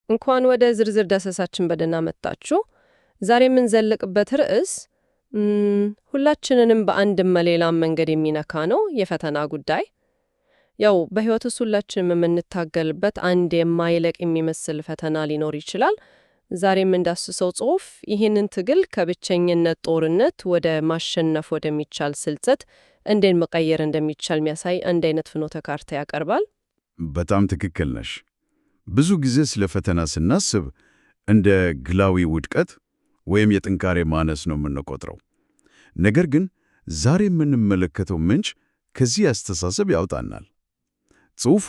እንኳን ወደ ዝርዝር ዳሰሳችን በደህና መጣችሁ። ዛሬ የምንዘልቅበት ርዕስ ሁላችንንም በአንድም በሌላም መንገድ የሚነካ ነው፣ የፈተና ጉዳይ። ያው በሕይወት ውስጥ ሁላችንም የምንታገልበት አንድ የማይለቅ የሚመስል ፈተና ሊኖር ይችላል። ዛሬ የምንዳስሰው ጽሑፍ ይህንን ትግል ከብቸኝነት ጦርነት ወደ ማሸነፍ ወደሚቻል ስልጠት እንዴት መቀየር እንደሚቻል የሚያሳይ አንድ አይነት ፍኖተ ካርታ ያቀርባል። በጣም ትክክል ነሽ። ብዙ ጊዜ ስለ ፈተና ስናስብ እንደ ግላዊ ውድቀት ወይም የጥንካሬ ማነስ ነው የምንቆጥረው። ነገር ግን ዛሬ የምንመለከተው ምንጭ ከዚህ አስተሳሰብ ያውጣናል። ጽሑፉ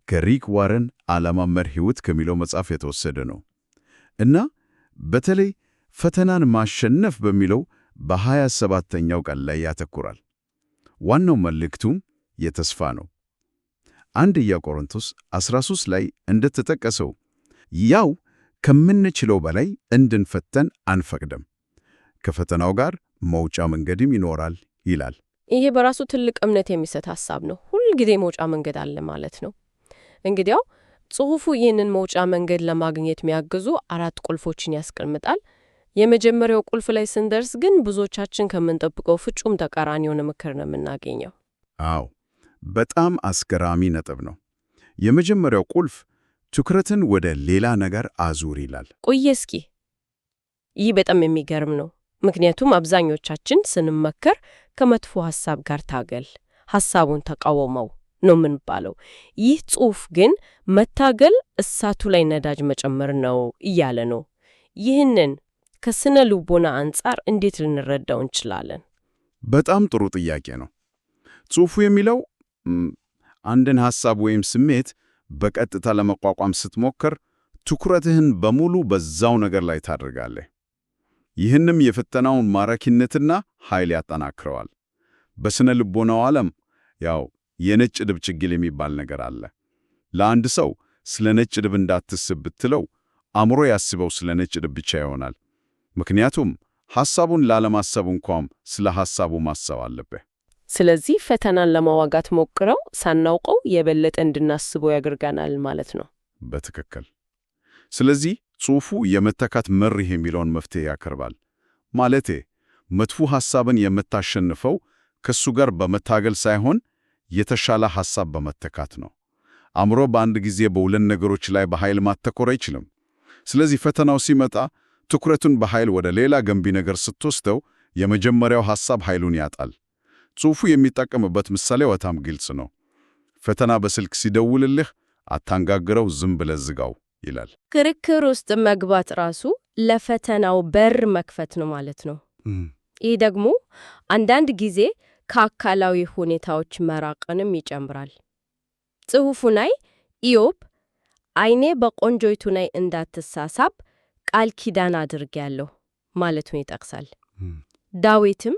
ከሪክ ዋረን ዓላማ መር ሕይወት ከሚለው መጽሐፍ የተወሰደ ነው እና በተለይ ፈተናን ማሸነፍ በሚለው በ27ኛው ቃል ላይ ያተኩራል። ዋናው መልእክቱም የተስፋ ነው። አንደኛ ቆሮንቶስ 13 ላይ እንደተጠቀሰው ያው ከምንችለው በላይ እንድንፈተን አንፈቅድም፣ ከፈተናው ጋር መውጫ መንገድም ይኖራል ይላል። ይሄ በራሱ ትልቅ እምነት የሚሰጥ ሐሳብ ነው። ሁልጊዜ መውጫ መንገድ አለ ማለት ነው። እንግዲያው ጽሑፉ ይህንን መውጫ መንገድ ለማግኘት የሚያግዙ 4 ቁልፎችን ያስቀምጣል። የመጀመሪያው ቁልፍ ላይ ስንደርስ ግን ብዙዎቻችን ከምንጠብቀው ፍጹም ተቃራኒ የሆነ ምክር ነው የምናገኘው። አዎ፣ በጣም አስገራሚ ነጥብ ነው። የመጀመሪያው ቁልፍ ትኩረትን ወደ ሌላ ነገር አዙር ይላል። ቆየ እስኪ፣ ይህ በጣም የሚገርም ነው። ምክንያቱም አብዛኞቻችን ስንመከር ከመጥፎ ሐሳብ ጋር ታገል፣ ሐሳቡን ተቃወመው ነው የምንባለው። ይህ ጽሑፍ ግን መታገል እሳቱ ላይ ነዳጅ መጨመር ነው እያለ ነው። ይህንን ከስነ ልቦና አንጻር እንዴት ልንረዳው እንችላለን? በጣም ጥሩ ጥያቄ ነው። ጽሑፉ የሚለው አንድን ሐሳብ ወይም ስሜት በቀጥታ ለመቋቋም ስትሞክር ትኩረትህን በሙሉ በዛው ነገር ላይ ታደርጋለህ። ይህንም የፈተናውን ማራኪነትና ኃይል ያጠናክረዋል። በስነ ልቦናው ዓለም ያው የነጭ ድብ ችግል የሚባል ነገር አለ። ለአንድ ሰው ስለ ነጭ ድብ እንዳትስብ ብትለው አእምሮ ያስበው ስለ ነጭ ድብ ብቻ ይሆናል። ምክንያቱም ሐሳቡን ላለማሰብ እንኳን ስለ ሐሳቡ ማሰብ አለብህ። ስለዚህ ፈተናን ለመዋጋት ሞክረው ሳናውቀው የበለጠ እንድናስበው ያደርገናል ማለት ነው። በትክክል። ስለዚህ ጽሑፉ የመተካት መርህ የሚለውን መፍትሄ ያቀርባል። ማለቴ መጥፎ ሐሳብን የምታሸንፈው ከሱ ጋር በመታገል ሳይሆን የተሻለ ሐሳብ በመተካት ነው። አእምሮ በአንድ ጊዜ በሁለት ነገሮች ላይ በኃይል ማተኮር አይችልም። ስለዚህ ፈተናው ሲመጣ ትኩረቱን በኃይል ወደ ሌላ ገንቢ ነገር ስትወስደው የመጀመሪያው ሐሳብ ኃይሉን ያጣል። ጽሑፉ የሚጠቀምበት ምሳሌ በጣም ግልጽ ነው። ፈተና በስልክ ሲደውልልህ አታንጋግረው፣ ዝም ብለህ ዝጋው ይላል። ክርክር ውስጥ መግባት ራሱ ለፈተናው በር መክፈት ነው ማለት ነው። ይህ ደግሞ አንዳንድ ጊዜ ከአካላዊ ሁኔታዎች መራቅንም ይጨምራል። ጽሑፉ ላይ ኢዮብ ዓይኔ በቆንጆይቱ ላይ እንዳትሳሳብ ቃል ኪዳን አድርጌያለሁ ማለቱን ይጠቅሳል። ዳዊትም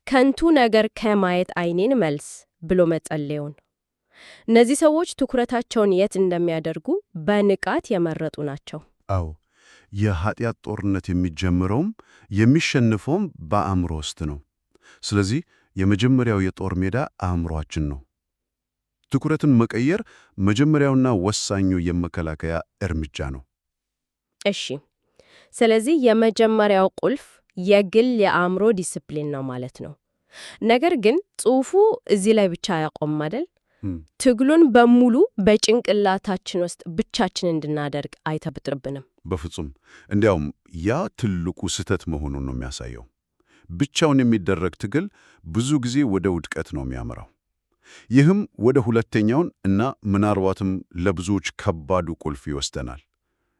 ከንቱ ነገር ከማየት ዓይኔን መልስ ብሎ መጸለዩን። እነዚህ ሰዎች ትኩረታቸውን የት እንደሚያደርጉ በንቃት የመረጡ ናቸው። አዎ፣ የኃጢአት ጦርነት የሚጀምረውም የሚሸንፈውም በአእምሮ ውስጥ ነው። ስለዚህ የመጀመሪያው የጦር ሜዳ አእምሮአችን ነው። ትኩረትን መቀየር መጀመሪያውና ወሳኙ የመከላከያ እርምጃ ነው። እሺ፣ ስለዚህ የመጀመሪያው ቁልፍ የግል የአእምሮ ዲስፕሊን ነው ማለት ነው። ነገር ግን ጽሑፉ እዚህ ላይ ብቻ አያቆምም አይደል? ትግሉን በሙሉ በጭንቅላታችን ውስጥ ብቻችን እንድናደርግ አይተብጥርብንም። በፍጹም። እንዲያውም ያ ትልቁ ስህተት መሆኑን ነው የሚያሳየው። ብቻውን የሚደረግ ትግል ብዙ ጊዜ ወደ ውድቀት ነው የሚያመራው። ይህም ወደ ሁለተኛውን እና ምናልባትም ለብዙዎች ከባዱ ቁልፍ ይወስደናል፣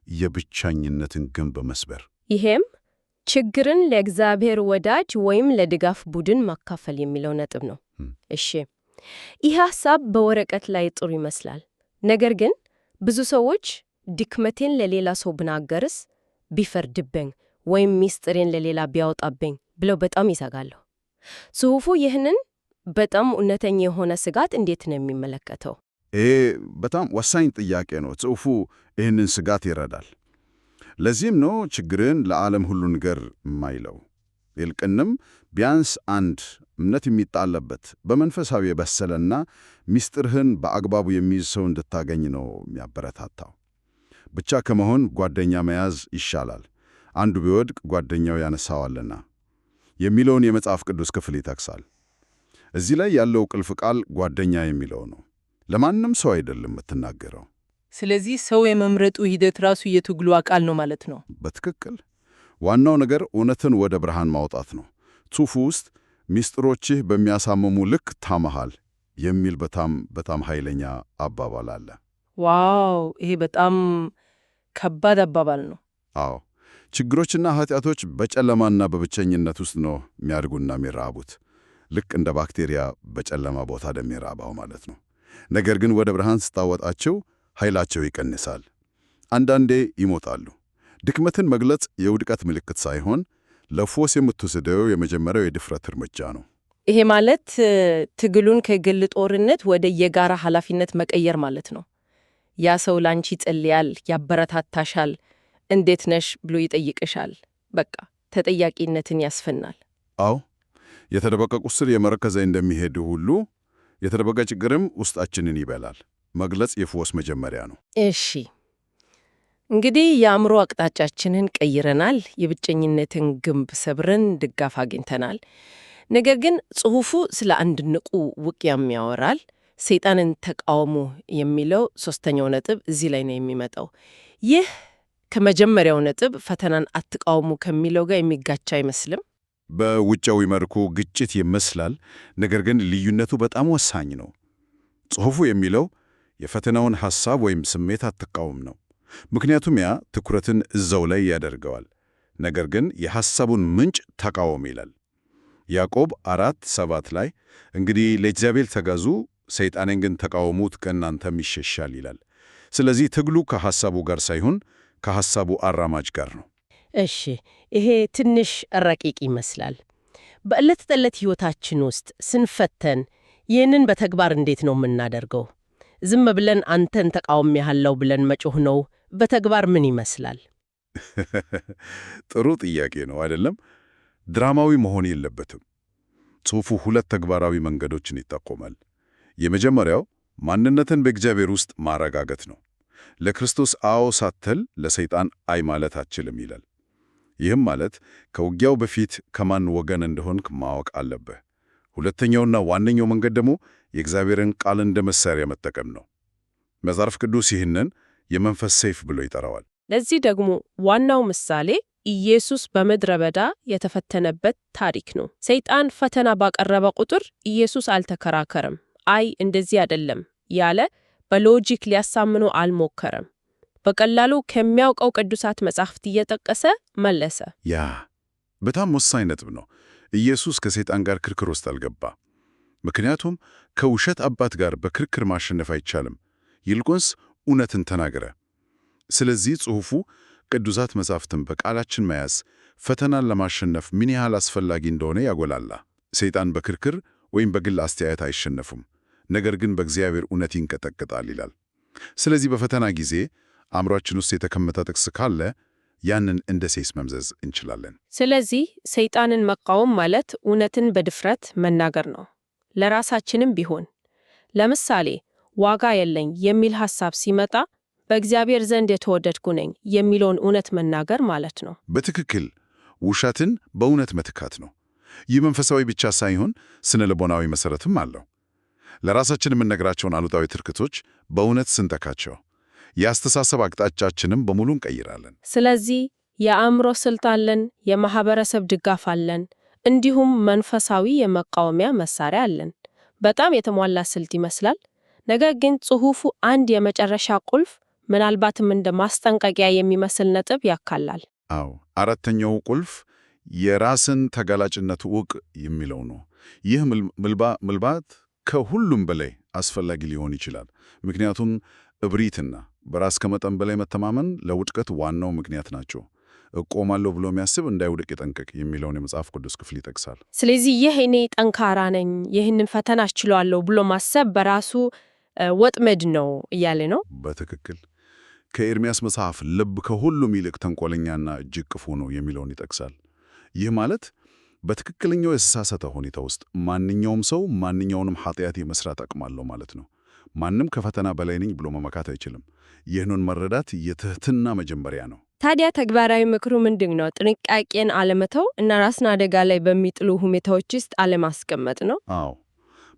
የብቻኝነትን ግንብ መስበር። ይሄም ችግርን ለእግዚአብሔር ወዳጅ ወይም ለድጋፍ ቡድን ማካፈል የሚለው ነጥብ ነው። እሺ፣ ይህ ሐሳብ በወረቀት ላይ ጥሩ ይመስላል። ነገር ግን ብዙ ሰዎች ድክመቴን ለሌላ ሰው ብናገርስ፣ ቢፈርድብኝ ወይም ሚስጥሬን ለሌላ ቢያወጣብኝ ብለው በጣም ይሰጋሉ። ጽሑፉ ይህንን በጣም እውነተኛ የሆነ ስጋት እንዴት ነው የሚመለከተው? ይሄ በጣም ወሳኝ ጥያቄ ነው። ጽሑፉ ይህንን ስጋት ይረዳል። ለዚህም ነው ችግርን ለዓለም ሁሉ ንገር የማይለው። ይልቅንም ቢያንስ አንድ እምነት የሚጣለበት በመንፈሳዊ የበሰለና ሚስጥርህን በአግባቡ የሚይዝ ሰው እንድታገኝ ነው የሚያበረታታው። ብቻ ከመሆን ጓደኛ መያዝ ይሻላል፣ አንዱ ቢወድቅ ጓደኛው ያነሳዋልና የሚለውን የመጽሐፍ ቅዱስ ክፍል ይጠቅሳል። እዚህ ላይ ያለው ቁልፍ ቃል ጓደኛ የሚለው ነው። ለማንም ሰው አይደለም የምትናገረው። ስለዚህ ሰው የመምረጡ ሂደት ራሱ የትግሉ አካል ነው ማለት ነው። በትክክል። ዋናው ነገር እውነትን ወደ ብርሃን ማውጣት ነው። ጽሑፉ ውስጥ ምስጢሮችህ በሚያሳምሙ ልክ ታመሃል የሚል በጣም ኃይለኛ አባባል አለ። ዋው! ይሄ በጣም ከባድ አባባል ነው። አዎ፣ ችግሮችና ኃጢአቶች በጨለማና በብቸኝነት ውስጥ ነው የሚያድጉና የሚራቡት። ልክ እንደ ባክቴሪያ በጨለማ ቦታ እንደሚራባው ማለት ነው። ነገር ግን ወደ ብርሃን ስታወጣቸው ኃይላቸው ይቀንሳል። አንዳንዴ ይሞታሉ። ድክመትን መግለጽ የውድቀት ምልክት ሳይሆን ለፎስ የምትወስደው የመጀመሪያው የድፍረት እርምጃ ነው። ይሄ ማለት ትግሉን ከግል ጦርነት ወደ የጋራ ኃላፊነት መቀየር ማለት ነው። ያ ሰው ላንቺ ይጸልያል፣ ያበረታታሻል፣ እንዴት ነሽ ብሎ ይጠይቅሻል። በቃ ተጠያቂነትን ያስፈናል። አዎ፣ የተደበቀ ቁስል የመረከዘ እንደሚሄድ ሁሉ የተደበቀ ችግርም ውስጣችንን ይበላል። መግለጽ የፎስ መጀመሪያ ነው። እሺ፣ እንግዲህ የአእምሮ አቅጣጫችንን ቀይረናል። የብቸኝነትን ግንብ ሰብረን ድጋፍ አግኝተናል። ነገር ግን ጽሑፉ ስለ አንድ ንቁ ውቅያም ያወራል። ሰይጣንን ተቃውሙ የሚለው ሶስተኛው ነጥብ እዚህ ላይ ነው የሚመጣው። ይህ ከመጀመሪያው ነጥብ ፈተናን አትቃውሙ ከሚለው ጋር የሚጋጭ አይመስልም? በውጫዊ መልኩ ግጭት ይመስላል። ነገር ግን ልዩነቱ በጣም ወሳኝ ነው። ጽሑፉ የሚለው የፈተናውን ሐሳብ ወይም ስሜት አትቃወም ነው። ምክንያቱም ያ ትኩረትን እዛው ላይ ያደርገዋል። ነገር ግን የሐሳቡን ምንጭ ተቃወም ይላል። ያዕቆብ 4:7 ላይ እንግዲህ ለእግዚአብሔር ተገዙ፣ ሰይጣንን ግን ተቃወሙት፣ ከእናንተም ይሸሻል ይላል። ስለዚህ ትግሉ ከሐሳቡ ጋር ሳይሆን ከሐሳቡ አራማጅ ጋር ነው። እሺ፣ ይሄ ትንሽ ረቂቅ ይመስላል። በዕለት ተዕለት ሕይወታችን ውስጥ ስንፈተን ይህንን በተግባር እንዴት ነው የምናደርገው? ዝም ብለን አንተን ተቃውሜሃለሁ ብለን መጮህ ነው? በተግባር ምን ይመስላል? ጥሩ ጥያቄ ነው አይደለም? ድራማዊ መሆን የለበትም። ጽሑፉ ሁለት ተግባራዊ መንገዶችን ይጠቆማል። የመጀመሪያው ማንነትን በእግዚአብሔር ውስጥ ማረጋገጥ ነው። ለክርስቶስ አዎ ሳትል ለሰይጣን አይ ማለት አትችልም ይላል። ይህም ማለት ከውጊያው በፊት ከማን ወገን እንደሆንክ ማወቅ አለብህ። ሁለተኛውና ዋነኛው መንገድ ደግሞ የእግዚአብሔርን ቃል እንደ መሳሪያ መጠቀም ነው። መጽሐፍ ቅዱስ ይህንን የመንፈስ ሰይፍ ብሎ ይጠራዋል። ለዚህ ደግሞ ዋናው ምሳሌ ኢየሱስ በምድረ በዳ የተፈተነበት ታሪክ ነው። ሰይጣን ፈተና ባቀረበ ቁጥር ኢየሱስ አልተከራከረም። አይ እንደዚህ አይደለም ያለ በሎጂክ ሊያሳምነው አልሞከረም። በቀላሉ ከሚያውቀው ቅዱሳት መጻሕፍት እየጠቀሰ መለሰ። ያ በጣም ወሳኝ ነጥብ ነው። ኢየሱስ ከሰይጣን ጋር ክርክር ውስጥ አልገባ። ምክንያቱም ከውሸት አባት ጋር በክርክር ማሸነፍ አይቻልም። ይልቁንስ እውነትን ተናገረ። ስለዚህ ጽሑፉ ቅዱሳት መጻሕፍትን በቃላችን መያዝ ፈተናን ለማሸነፍ ምን ያህል አስፈላጊ እንደሆነ ያጎላላ። ሰይጣን በክርክር ወይም በግል አስተያየት አይሸነፉም፣ ነገር ግን በእግዚአብሔር እውነት ይንቀጠቀጣል ይላል። ስለዚህ በፈተና ጊዜ አእምሯችን ውስጥ የተቀመጠ ጥቅስ ካለ ያንን እንደ ሴስ መምዘዝ እንችላለን። ስለዚህ ሰይጣንን መቃወም ማለት እውነትን በድፍረት መናገር ነው። ለራሳችንም ቢሆን ለምሳሌ ዋጋ የለኝ የሚል ሐሳብ ሲመጣ በእግዚአብሔር ዘንድ የተወደድኩ ነኝ የሚለውን እውነት መናገር ማለት ነው። በትክክል ውሸትን በእውነት መትካት ነው። ይህ መንፈሳዊ ብቻ ሳይሆን ስነ ልቦናዊ መሠረትም አለው። ለራሳችን የምንነግራቸውን አሉታዊ ትርክቶች በእውነት ስንተካቸው የአስተሳሰብ አቅጣጫችንም በሙሉ እንቀይራለን። ስለዚህ የአእምሮ ስልት አለን፣ የማህበረሰብ ድጋፍ አለን፣ እንዲሁም መንፈሳዊ የመቃወሚያ መሳሪያ አለን። በጣም የተሟላ ስልት ይመስላል። ነገር ግን ጽሑፉ አንድ የመጨረሻ ቁልፍ፣ ምናልባትም እንደ ማስጠንቀቂያ የሚመስል ነጥብ ያካላል። አዎ፣ አራተኛው ቁልፍ የራስን ተጋላጭነት እወቅ የሚለው ነው። ይህ ምናልባት ከሁሉም በላይ አስፈላጊ ሊሆን ይችላል። ምክንያቱም እብሪትና በራስ ከመጠን በላይ መተማመን ለውድቀት ዋናው ምክንያት ናቸው። እቆማለሁ ብሎ የሚያስብ እንዳይውድቅ ይጠንቀቅ የሚለውን የመጽሐፍ ቅዱስ ክፍል ይጠቅሳል። ስለዚህ ይህ እኔ ጠንካራ ነኝ፣ ይህንን ፈተና እችላለሁ ብሎ ማሰብ በራሱ ወጥመድ ነው እያለ ነው። በትክክል ከኤርምያስ መጽሐፍ ልብ ከሁሉም ይልቅ ተንኮለኛና እጅግ ክፉ ነው የሚለውን ይጠቅሳል። ይህ ማለት በትክክለኛው የተሳሳተ ሁኔታ ውስጥ ማንኛውም ሰው ማንኛውንም ኃጢአት የመስራት አቅም አለው ማለት ነው። ማንም ከፈተና በላይ ነኝ ብሎ መመካት አይችልም። ይህንን መረዳት የትህትና መጀመሪያ ነው። ታዲያ ተግባራዊ ምክሩ ምንድን ነው? ጥንቃቄን አለመተው እና ራስን አደጋ ላይ በሚጥሉ ሁኔታዎች ውስጥ አለማስቀመጥ ነው? አዎ፣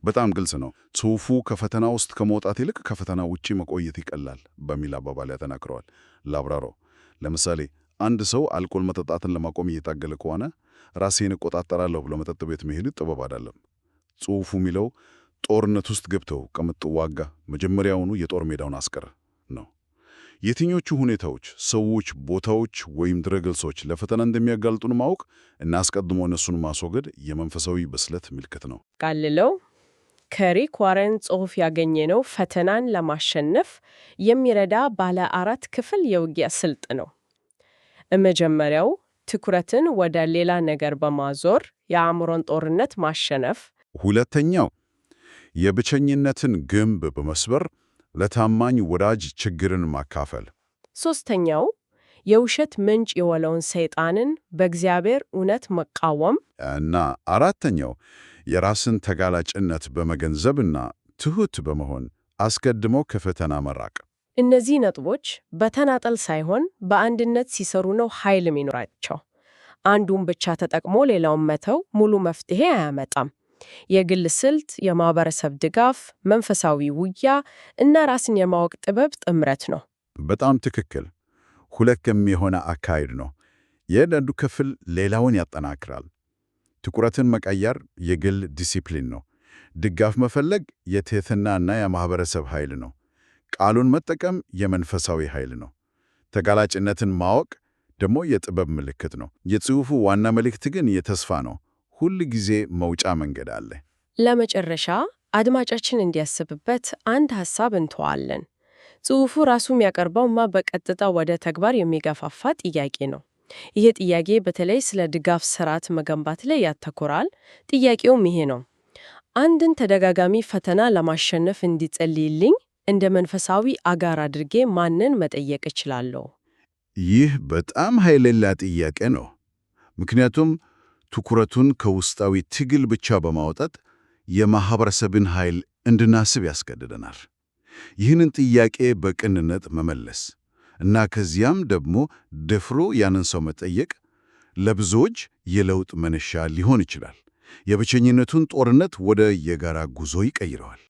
በጣም ግልጽ ነው። ጽሑፉ ከፈተና ውስጥ ከመውጣት ይልቅ ከፈተና ውጪ መቆየት ይቀላል በሚል አባባል ያጠናክረዋል። ላብራራው። ለምሳሌ አንድ ሰው አልኮል መጠጣትን ለማቆም እየታገለ ከሆነ ራሴን እቆጣጠራለሁ ብሎ መጠጥ ቤት መሄድ ጥበብ አይደለም። ጽሑፉ የሚለው ጦርነት ውስጥ ገብተው ከምትዋጋ መጀመሪያውኑ የጦር ሜዳውን አስቀር ነው። የትኞቹ ሁኔታዎች፣ ሰዎች፣ ቦታዎች ወይም ድረገጾች ለፈተና እንደሚያጋልጡን ማወቅ እና አስቀድሞ እነሱን ማስወገድ የመንፈሳዊ ብስለት ምልክት ነው። ቃልለው ከሪክ ዋረን ጽሑፍ ያገኘነው ፈተናን ለማሸነፍ የሚረዳ ባለ 4 ክፍል የውጊያ ስልት ነው። መጀመሪያው ትኩረትን ወደ ሌላ ነገር በማዞር የአእምሮን ጦርነት ማሸነፍ። ሁለተኛው የብቸኝነትን ግንብ በመስበር ለታማኝ ወዳጅ ችግርን ማካፈል። ሦስተኛው የውሸት ምንጭ የሆነውን ሰይጣንን በእግዚአብሔር እውነት መቃወም እና አራተኛው የራስን ተጋላጭነት በመገንዘብና ትሑት በመሆን አስቀድሞ ከፈተና መራቅ። እነዚህ ነጥቦች በተናጠል ሳይሆን በአንድነት ሲሰሩ ነው ኃይል የሚኖራቸው። አንዱን ብቻ ተጠቅሞ ሌላውን መተው ሙሉ መፍትሄ አያመጣም። የግል ስልት፣ የማህበረሰብ ድጋፍ፣ መንፈሳዊ ውጊያ እና ራስን የማወቅ ጥበብ ጥምረት ነው። በጣም ትክክል። ሁለት የሆነ አካሄድ ነው። የአንዱ ክፍል ሌላውን ያጠናክራል። ትኩረትን መቀየር የግል ዲሲፕሊን ነው። ድጋፍ መፈለግ የትህትናና የማህበረሰብ ኃይል ነው። ቃሉን መጠቀም የመንፈሳዊ ኃይል ነው። ተጋላጭነትን ማወቅ ደግሞ የጥበብ ምልክት ነው። የጽሑፉ ዋና መልእክት ግን የተስፋ ነው። ሁል ጊዜ መውጫ መንገድ አለ። ለመጨረሻ አድማጫችን እንዲያስብበት አንድ ሐሳብ እንተዋለን። ጽሑፉ ራሱ የሚያቀርበውማ በቀጥታ ወደ ተግባር የሚገፋፋ ጥያቄ ነው። ይህ ጥያቄ በተለይ ስለ ድጋፍ ስርዓት መገንባት ላይ ያተኮራል። ጥያቄውም ይሄ ነው። አንድን ተደጋጋሚ ፈተና ለማሸነፍ እንዲጸልይልኝ እንደ መንፈሳዊ አጋር አድርጌ ማንን መጠየቅ እችላለሁ? ይህ በጣም ኃይለኛ ጥያቄ ነው። ምክንያቱም ትኩረቱን ከውስጣዊ ትግል ብቻ በማውጣት የማህበረሰብን ኃይል እንድናስብ ያስገድደናል። ይህንን ጥያቄ በቅንነት መመለስ እና ከዚያም ደግሞ ደፍሮ ያንን ሰው መጠየቅ ለብዙዎች የለውጥ መነሻ ሊሆን ይችላል። የብቸኝነቱን ጦርነት ወደ የጋራ ጉዞ ይቀይረዋል።